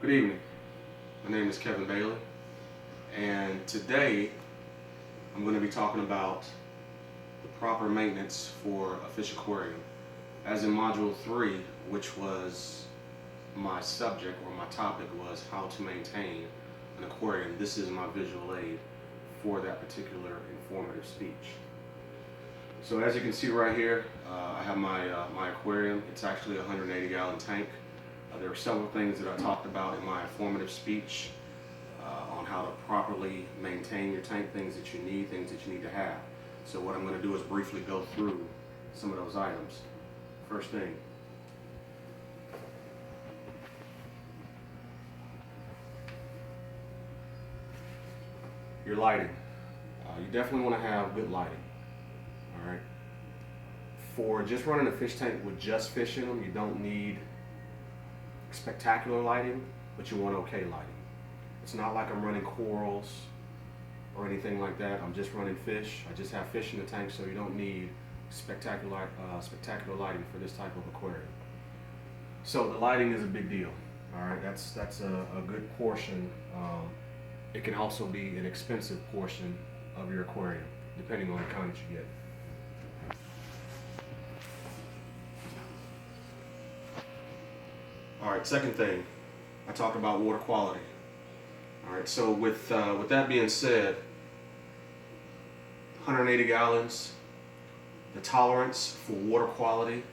Good evening. My name is Kevin Bailey, and today I'm going to be talking about the proper maintenance for a fish aquarium. As in Module 3, which was my subject or my topic was how to maintain an aquarium, this is my visual aid for that particular informative speech. So as you can see right here, I have my aquarium. It's actually a 180-gallon tank. There are several things that I talked about in my informative speech on how to properly maintain your tank, things that you need to have. So what I'm going to do is briefly go through some of those items. First thing, your lighting. You definitely want to have good lighting. All right. For just running a fish tank with just fish in them, you don't need spectacular lighting, but you want okay lighting. It's not like I'm running corals or anything like that. I'm just running fish. I just have fish in the tank, so you don't need spectacular lighting for this type of aquarium. So the lighting is a big deal. All right, that's a good portion. It can also be an expensive portion of your aquarium, depending on the kind that you get. All right, second thing, I talked about water quality. All right, so with that being said, 180 gallons, the tolerance for water quality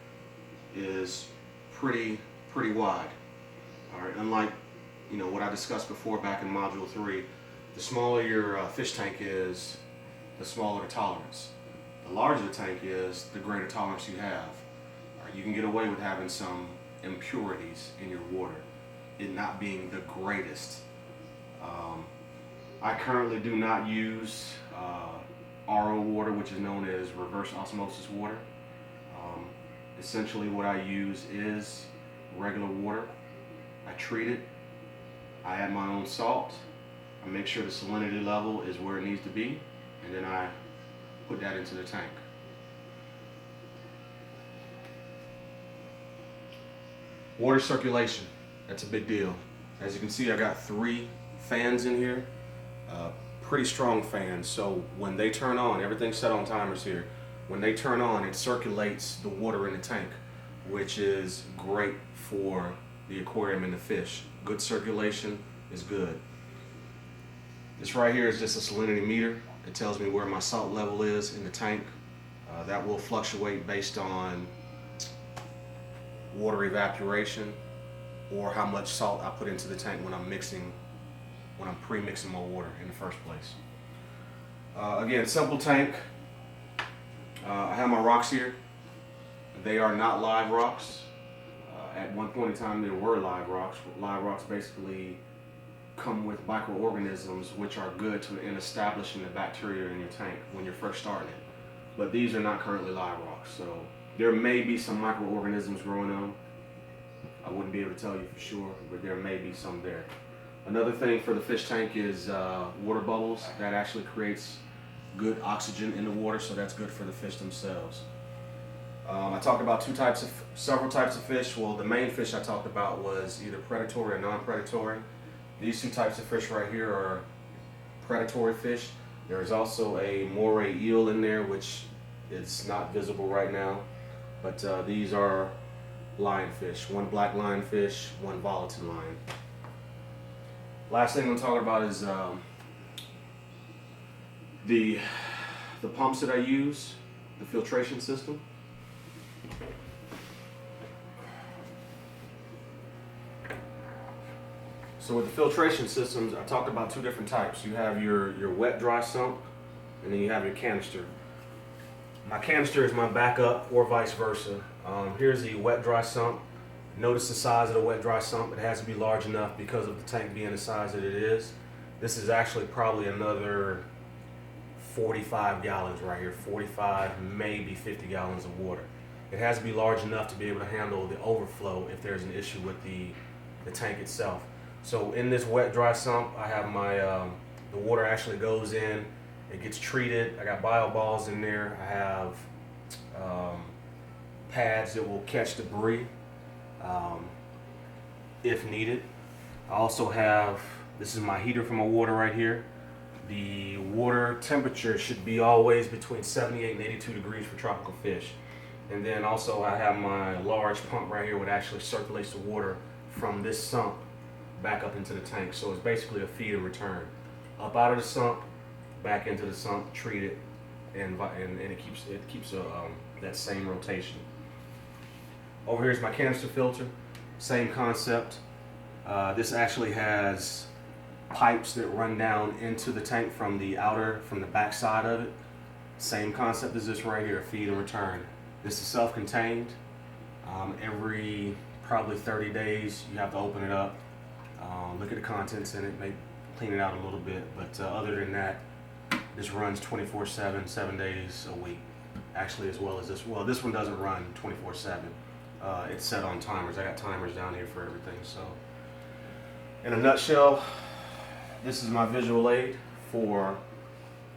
is pretty wide. All right, unlike what I discussed before back in Module 3, the smaller your fish tank is, the smaller the tolerance. The larger the tank is, the greater tolerance you have. All right, you can get away with having some impurities in your water, it not being the greatest. I currently do not use RO water, which is known as reverse osmosis water. Essentially what I use is regular water. I treat it, I add my own salt, I make sure the salinity level is where it needs to be, and then I put that into the tank. Water circulation, that's a big deal. As you can see, I got 3 fans in here, pretty strong fans. So when they turn on, everything's set on timers here. When they turn on, it circulates the water in the tank, which is great for the aquarium and the fish. Good circulation is good. This right here is just a salinity meter. It tells me where my salt level is in the tank. That will fluctuate based on water evaporation or how much salt I put into the tank when I'm pre-mixing my water in the first place. Again, simple tank. I have my rocks here. They are not live rocks. At one point in time there were live rocks. Live rocks basically come with microorganisms which are good in establishing the bacteria in your tank when you're first starting it. But these are not currently live rocks, so there may be some microorganisms growing on. I wouldn't be able to tell you for sure, but there may be some there. Another thing for the fish tank is water bubbles. That actually creates good oxygen in the water, so that's good for the fish themselves. I talked about several types of fish. Well, the main fish I talked about was either predatory or non-predatory. These 2 types of fish right here are predatory fish. There is also a moray eel in there, which is not visible right now. But these are lionfish. 1 black lionfish, 1 volatile lion. Last thing I'm talking about is the pumps that I use, the filtration system. So with the filtration systems, I talked about 2 different types. You have your wet dry sump, and then you have your canister. My canister is my backup, or vice versa. Here's the wet dry sump. Notice the size of the wet dry sump. It has to be large enough because of the tank being the size that it is. This is actually probably another 45 gallons right here, 45, maybe 50 gallons of water. It has to be large enough to be able to handle the overflow if there's an issue with the tank itself. So in this wet dry sump, I have my the water actually goes in, it gets treated. I got bio balls in there. I have pads that will catch debris if needed. I also have, this is my heater for my water right here. The water temperature should be always between 78 and 82 degrees for tropical fish. And then also I have my large pump right here, which actually circulates the water from this sump back up into the tank. So it's basically a feed and return. Up out of the sump, back into the sump, treat it, and it keeps that same rotation. Over here is my canister filter, same concept. This actually has pipes that run down into the tank from the back side of it. Same concept as this right here, feed and return. This is self-contained. Every probably 30 days you have to open it up, look at the contents in it, maybe clean it out a little bit, but other than that, this runs 24/7, 7 days a week. Actually, as well as this. Well, this one doesn't run 24/7. It's set on timers. I got timers down here for everything. So, in a nutshell, this is my visual aid for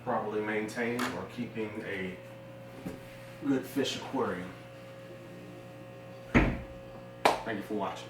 properly maintaining or keeping a good fish aquarium. Thank you for watching.